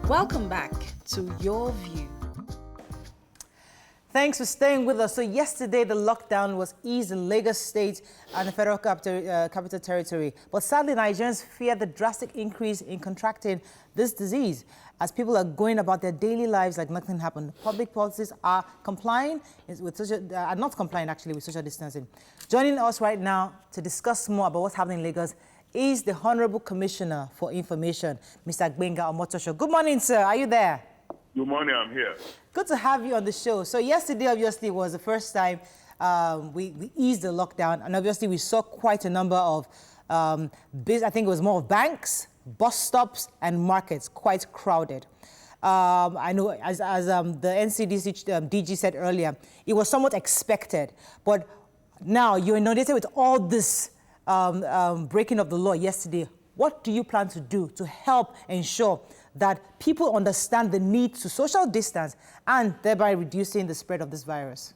Welcome back to Your View. Thanks for staying with us. So yesterday, the lockdown was eased in Lagos State and the Federal Capital Territory. But sadly, Nigerians fear the drastic increase in contracting this disease as people are going about their daily lives like nothing happened. Public policies are complying with not complying actually with social distancing. Joining us right now to discuss more about what's happening in Lagos is the Honorable Commissioner for Information, Mr. Gbenga Omotoso. Good morning, sir. Are you there? Good morning, I'm here. Good to have you on the show. So yesterday, obviously, was the first time we eased the lockdown. And obviously, we saw quite a number of, I think it was more of banks, bus stops, and markets, quite crowded. I know, as the NCDC DG said earlier, it was somewhat expected. But now, you're inundated with all this breaking of the law yesterday. What do you plan to do to help ensure that people understand the need to social distance and thereby reducing the spread of this virus?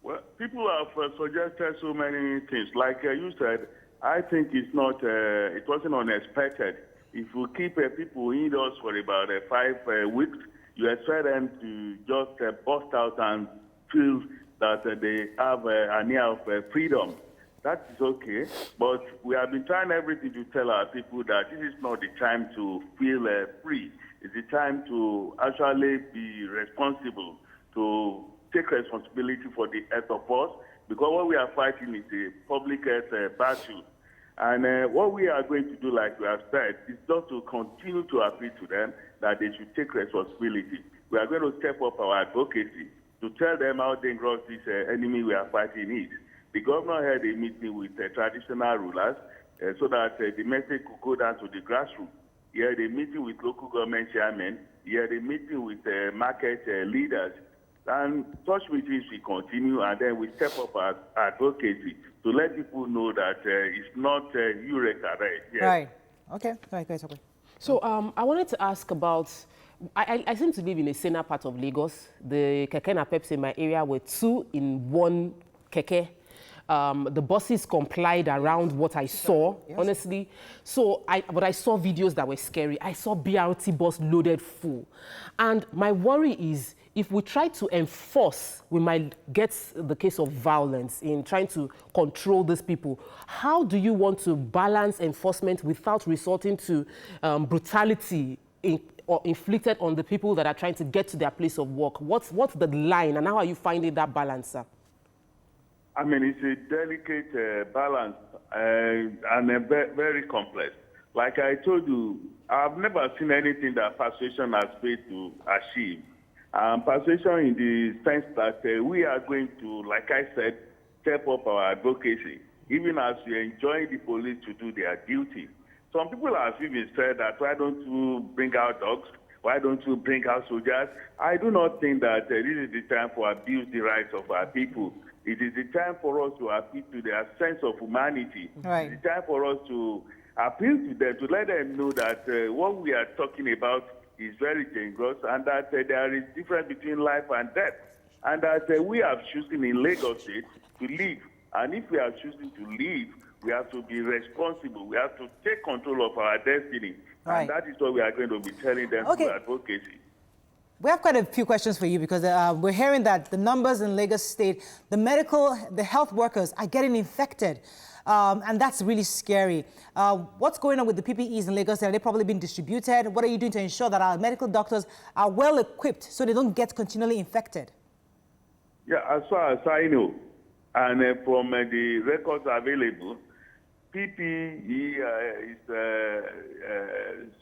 Well, people have suggested so many things. Like you said, I think it's not, it wasn't unexpected. If you keep people indoors for about 5 weeks, you expect them to just bust out and feel that they have an air of freedom. That is okay, but we have been trying everything to tell our people that this is not the time to feel free. It's the time to actually be responsible, to take responsibility for the health of us, because what we are fighting is a public health battle. And what we are going to do, like we have said, is just to continue to appeal to them that they should take responsibility. We are going to step up our advocacy to tell them how dangerous this enemy we are fighting is. The governor had a meeting with traditional rulers so that the message could go down to the grassroots. He had a meeting with local government chairmen. He had a meeting with market leaders. And such meetings will continue, and then we step up our advocacy to let people know that it's not eureka, right? Yes. Right. Okay. Right, great. Okay. So I wanted to ask about, I seem to live in a saner part of Lagos. The keke napeps in my area were 2 in 1 keke. The buses complied around what I saw, yes. Honestly. So, but I saw videos that were scary. I saw BRT bus loaded full. And my worry is, if we try to enforce, we might get the case of violence in trying to control these people. How do you want to balance enforcement without resorting to brutality or inflicted on the people that are trying to get to their place of work? What's the line, and how are you finding that balance, sir? I mean, it's a delicate balance and very complex. Like I told you, I've never seen anything that persuasion has failed to achieve. Persuasion in the sense that we are going to, like I said, step up our advocacy, even as we enjoin the police to do their duty. Some people have even said that, why don't you bring out dogs? Why don't you bring out soldiers? I do not think that this is the time for abuse the rights of our people. It is the time for us to appeal to their sense of humanity. Right. It's the time for us to appeal to them, to let them know that what we are talking about is very dangerous, and that there is difference between life and death. And that we are choosing in Lagos State to live. And if we are choosing to live, we have to be responsible. We have to take control of our destiny. Right. And that is what we are going to be telling them through advocacy. We have quite a few questions for you because we're hearing that the numbers in Lagos State, the health workers are getting infected. And that's really scary. What's going on with the PPEs in Lagos? Are they probably being distributed? What are you doing to ensure that our medical doctors are well equipped so they don't get continually infected? Yeah, as far as I know, and from the records available, PPE is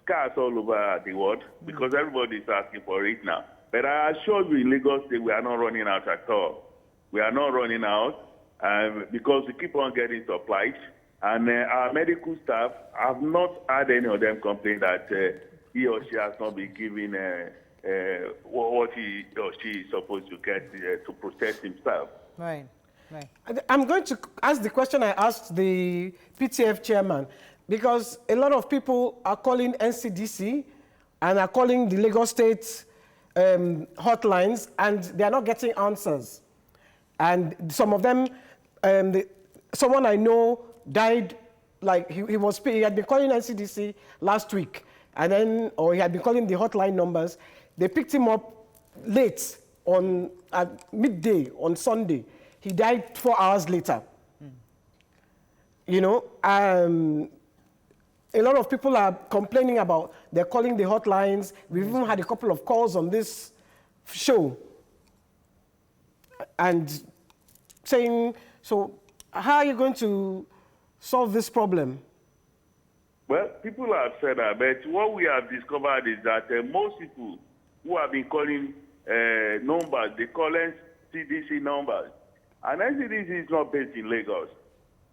scarce all over the world because everybody is asking for it now. But I assure you in Lagos State, we are not running out at all. We are not running out because we keep on getting supplies. And our medical staff have not had any of them complain that he or she has not been given what he or she is supposed to get to protect himself. Right. Right. I'm going to ask the question I asked the PTF chairman, because a lot of people are calling NCDC and are calling the Lagos State hotlines, and they are not getting answers. And some of them, someone I know died, like he had been calling NCDC last week, and then, or he had been calling the hotline numbers. They picked him up late at midday on Sunday. He died 4 hours later. You know, a lot of people are complaining about, they're calling the hotlines. We've even had a couple of calls on this show and saying, so how are you going to solve this problem? Well, people have said that, but what we have discovered is that most people who have been calling numbers, they call NCDC numbers. And NCDC is not based in Lagos.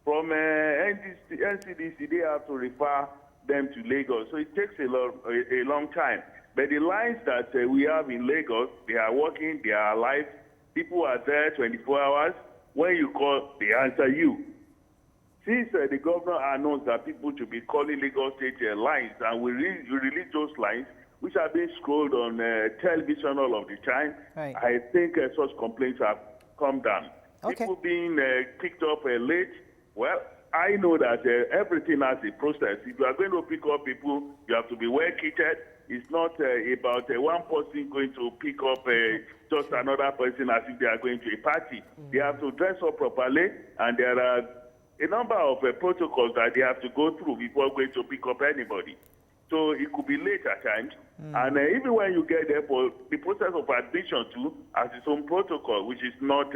From NCDC, they have to refer them to Lagos. So it takes a long time. But the lines that we have in Lagos, they are working, they are alive. People are there 24 hours. When you call, they answer you. Since the governor announced that people should be calling Lagos State lines, and we release those lines, which are being scrolled on television all of the time, right. I think such complaints have come down. Okay. People being picked up late, well, I know that everything has a process. If you are going to pick up people, you have to be well kitted. It's not about one person going to pick up just another person as if they are going to a party. They have to dress up properly, and there are a number of protocols that they have to go through before going to pick up anybody. So it could be late at times. And even when you get there, for the process of admission too has its own protocol, which is not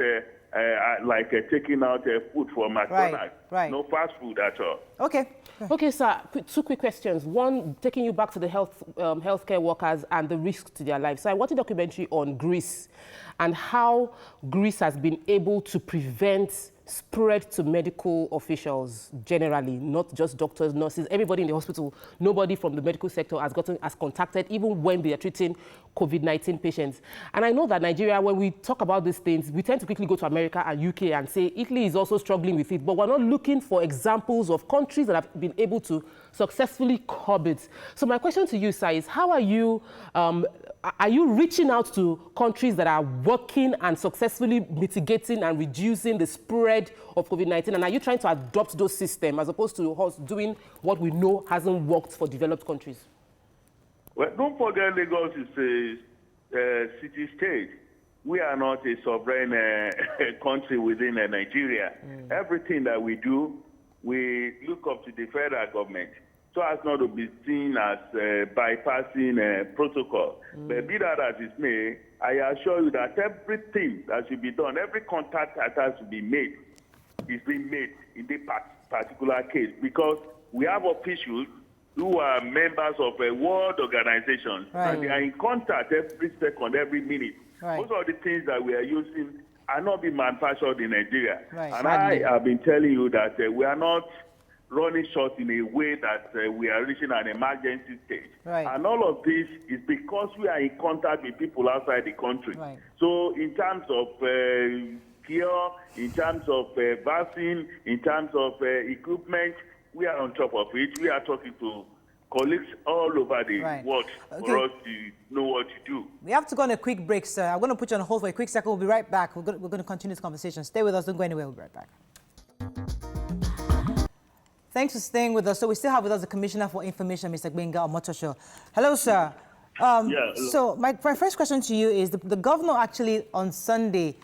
like taking out food from McDonald's. Right. No fast food at all. Okay. Okay, sir, two quick questions. One, taking you back to the healthcare workers and the risk to their lives. So I watched a documentary on Greece and how Greece has been able to prevent spread to medical officials generally, not just doctors, nurses, everybody in the hospital. Nobody from the medical sector has contacted, even when they are treating COVID-19 patients. And I know that Nigeria, when we talk about these things, we tend to quickly go to America and UK and say Italy is also struggling with it, but we're not looking for examples of countries that have been able to successfully curb it. So my question to you, sir, is how are you reaching out to countries that are working and successfully mitigating and reducing the spread of COVID-19? And are you trying to adopt those systems as opposed to us doing what we know hasn't worked for developed countries? Well, don't forget Lagos is a city-state. We are not a sovereign country within Nigeria. Everything that we do, we look up to the federal government, so as not to be seen as bypassing protocol. But be that as it may, I assure you that everything that should be done, every contact that has to be made, is being made in this particular case, because we have officials who are members of a world organization, and they are in contact every second, every minute. Most of the things that we are using are not being manufactured in Nigeria. And I have been telling you that we are not running short in a way that we are reaching an emergency stage. And all of this is because we are in contact with people outside the country. So in terms of cure, in terms of vaccine, in terms of equipment, we are on top of it. We are talking to colleagues all over the world for us to know what to do. We have to go on a quick break, sir. I'm going to put you on hold for a quick second. We'll be right back. We're going to continue this conversation. Stay with us. Don't go anywhere. We'll be right back. Thanks for staying with us. So we still have with us the Commissioner for Information, Mr. Gbenga Omotoso. Hello, sir. Hello. So my first question to you is, the governor actually on Sunday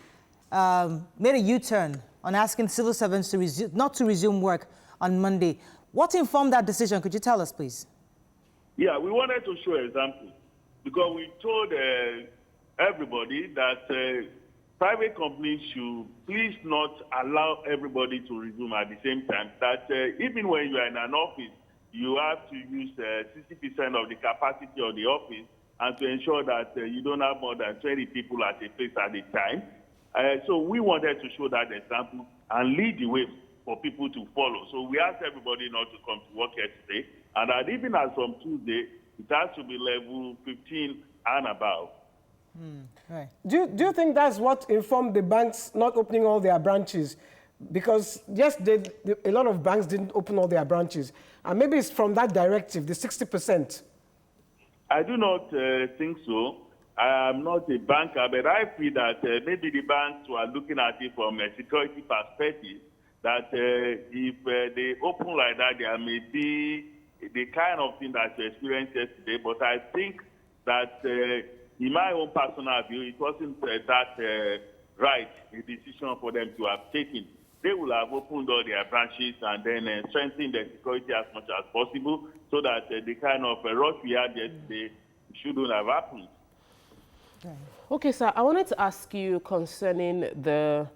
made a U-turn on asking civil servants to not to resume work on Monday. What informed that decision? Could you tell us, please? Yeah, we wanted to show examples because we told everybody that private companies should please not allow everybody to resume at the same time. That even when you are in an office, you have to use 60% of the capacity of the office, and to ensure that you don't have more than 20 people at a place at a time. So we wanted to show that example and lead the way for people to follow. So we asked everybody not to come to work here today, and that even as from Tuesday, it has to be level 15 and above. Do you think that's what informed the banks not opening all their branches? Because yes, a lot of banks didn't open all their branches, and maybe it's from that directive, the 60%. I do not think so. I am not a banker, but I feel that maybe the banks were looking at it from a security perspective, that if they open like that, there may be the kind of thing that you experienced yesterday, but I think that, in my own personal view, it wasn't that right a decision for them to have taken. They will have opened all their branches and then strengthened the security as much as possible so that the kind of rush we had yesterday shouldn't have happened. Okay, sir, I wanted to ask you concerning the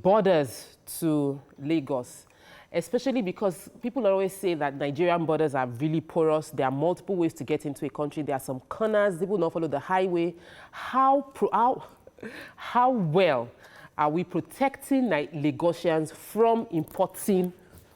borders to Lagos, especially because people always say that Nigerian borders are really porous. There are multiple ways to get into a country. There are some corners. People don't follow the highway. How well are we protecting Lagosians from importing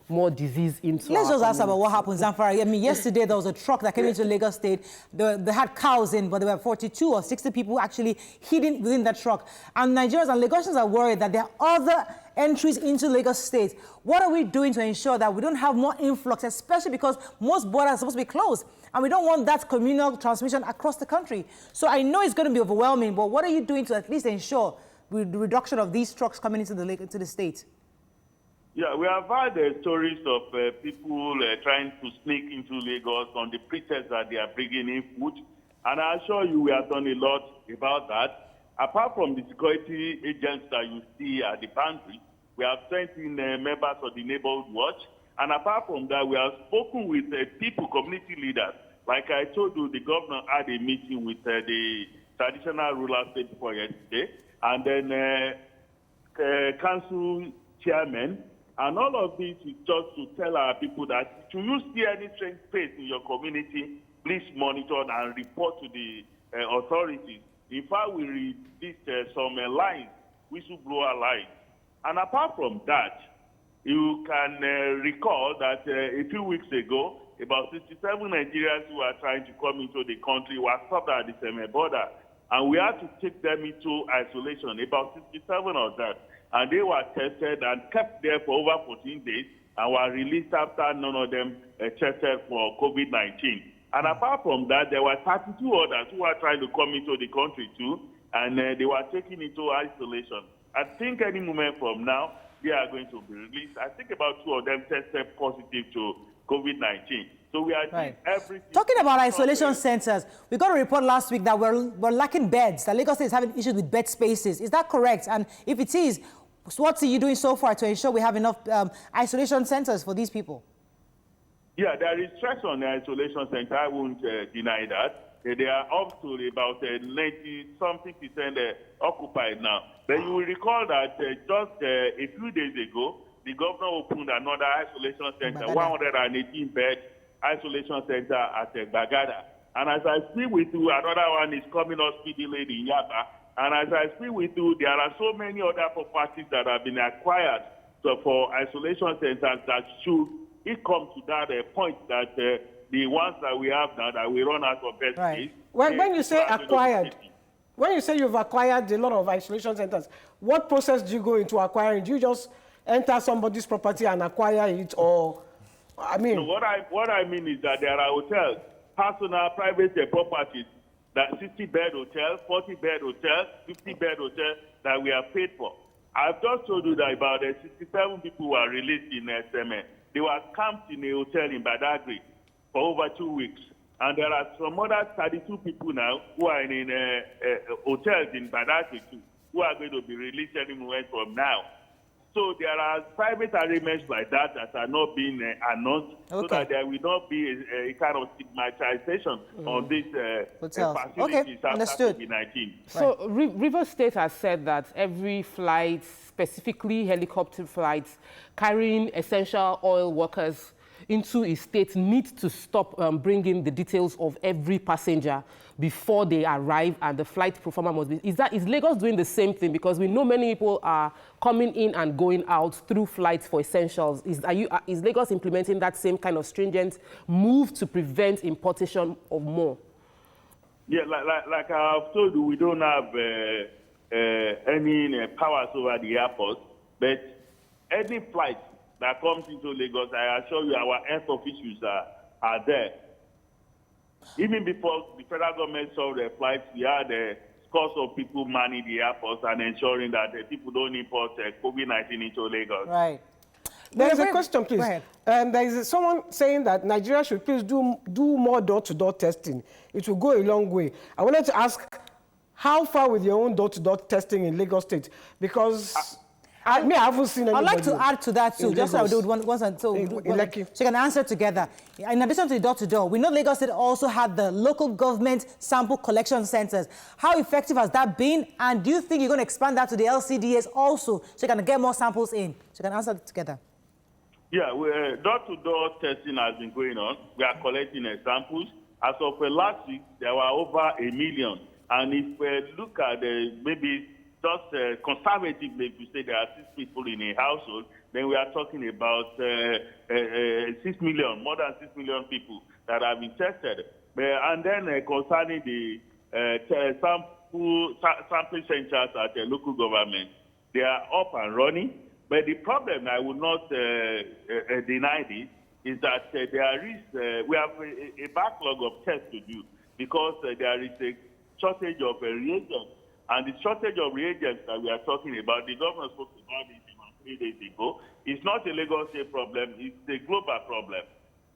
more disease into Let's our just ask about community? what happened, Zamfara. I mean, yesterday there was a truck that came into Lagos State. They had cows in, but there were 42 or 60 people actually hidden within that truck. And Nigerians and Lagosians are worried that there are other entries into Lagos State. What are we doing to ensure that we don't have more influx, especially because most borders are supposed to be closed, and we don't want that communal transmission across the country? So I know it's going to be overwhelming, but what are you doing to at least ensure the reduction of these trucks coming into the state? Yeah, we have had stories of people trying to sneak into Lagos on the pretext that they are bringing in food. And I assure you we have done a lot about that. Apart from the security agents that you see at the boundary, we have sent in members of the neighborhood watch. And apart from that, we have spoken with people, community leaders. Like I told you, the governor had a meeting with the traditional ruler state before yesterday, and then council chairmen. And all of this is just to tell our people that if you see any strange face in your community, please monitor and report to the authorities. In fact, we released some lines, whistleblower lines. And apart from that, you can recall that a few weeks ago, about 67 Nigerians who are trying to come into the country were stopped at the same border. And we had to take them into isolation, about 67 of them. And they were tested and kept there for over 14 days and were released after none of them tested for COVID-19. And apart from that, there were 32 others who were trying to come into the country too, and they were taken into isolation. I think any moment from now, they are going to be released. I think about 2 of them tested positive to COVID-19. So we are doing everything. Talking about isolation centers, we got a report last week that we're lacking beds, that Lagos State is having issues with bed spaces. Is that correct? And if it is, what are you doing so far to ensure we have enough isolation centers for these people? Yeah, there is stress on the isolation center. I won't deny that. They are up to about 90-something% occupied now. But you will recall that just a few days ago, the governor opened another isolation center, 118-bed isolation center at Gbenga. And as I speak with you, another one is coming up speedily in Yaba. And as I speak with you, there are so many other properties that have been acquired for isolation centers that should it come to that point that the ones that we have now, that we run out of bed space. When you say acquired, when you say you've acquired a lot of isolation centers, what process do you go into acquiring? Do you just enter somebody's property and acquire it, or, I mean... No, what I mean is that there are hotels, personal, private properties, that 60-bed hotel, 40-bed hotel, 50-bed hotel that we have paid for. I've just told you that about 67 people were released in SMA. They were camped in a hotel in Badagry for over 2 weeks. And there are some other 32 people now who are in hotels in Badagry too, who are going to be released any moment from now. So there are private arrangements like that that are not being announced, so that there will not be a kind of stigmatization on these facilities after COVID-19. So Rivers State has said that every flight, specifically helicopter flights, carrying essential oil workers into a state need to stop bringing the details of every passenger before they arrive, and the flight performer must be. Is Lagos doing the same thing? Because we know many people are coming in and going out through flights for essentials. Is Lagos implementing that same kind of stringent move to prevent importation of more? Yeah, like I've told you, we don't have any powers over the airport, but any flight that comes into Lagos, I assure you our health officials are there. Even before the federal government saw the flights, we had scores of people manning the airports and ensuring that people don't import COVID-19 into Lagos. Right. There is a question, please. Go ahead. There is someone saying that Nigeria should please do more door-to-door testing. It will go a long way. I wanted to ask, how far with your own door-to-door testing in Lagos State? Because I haven't seen anybody. I'd like to add to that too, just so I do it once and so you can answer together. In addition to the door-to-door, we know Lagos State also had the local government sample collection centers. How effective has that been? And do you think you're going to expand that to the LCDAs also, so you can get more samples in? So you can answer that together. Yeah, door-to-door testing has been going on. We are collecting samples. As of last week, there were over 1 million. And if we look at maybe just conservatively, if you say there are 6 people in a household, then we are talking about 6 million, more than 6 million people that have been tested. And then concerning the sampling centers at the local government, they are up and running. But the problem, I will not deny this, is that there is, we have a backlog of tests to do because there is a shortage of reagents. And the shortage of reagents that we are talking about, the government spoke about it 3 days ago. It's not a Lagos State problem, it's a global problem.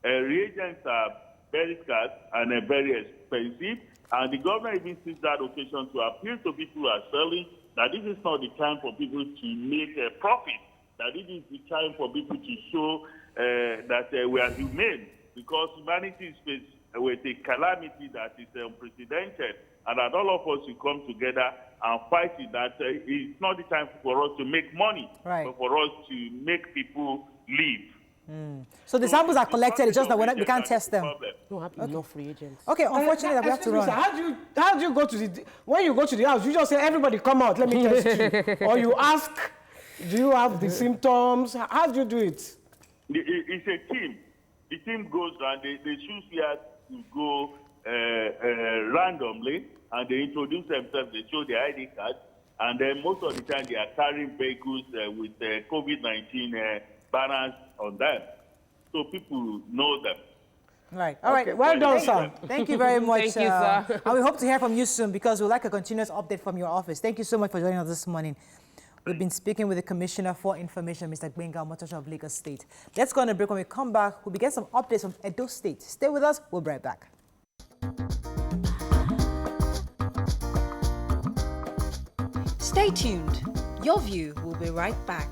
Reagents are very scarce and very expensive. And the government even sees that occasion to appeal to people who are selling that this is not the time for people to make a profit, that it is the time for people to show that we are humane, because humanity is faced with a calamity that is unprecedented, and that all of us will come together and fight it. That it's not the time for us to make money, but for us to make people live. So the samples are collected, it's just that we can't test them. We don't have enough reagents. Okay, unfortunately, we have to run. How do you go to the, when you go to the house, you just say, everybody come out, let me test you. Or you ask, do you have the symptoms? How do you do it? It's a team. The team goes around, they choose here to go randomly, and they introduce themselves, they show their ID card, and then most of the time they are carrying vehicles with COVID-19 banners on them. So people know them. Right. All right. Well done, sir. Thank you very much. Thank you, sir. And we hope to hear from you soon, because we'd like a continuous update from your office. Thank you so much for joining us this morning. We've been speaking with the Commissioner for Information, Mr. Gbenga Omotoso of Lagos State. Let's go on a break. When we come back, we'll be getting some updates from Edo State. Stay with us. We'll be right back. Stay tuned. Your View will be right back.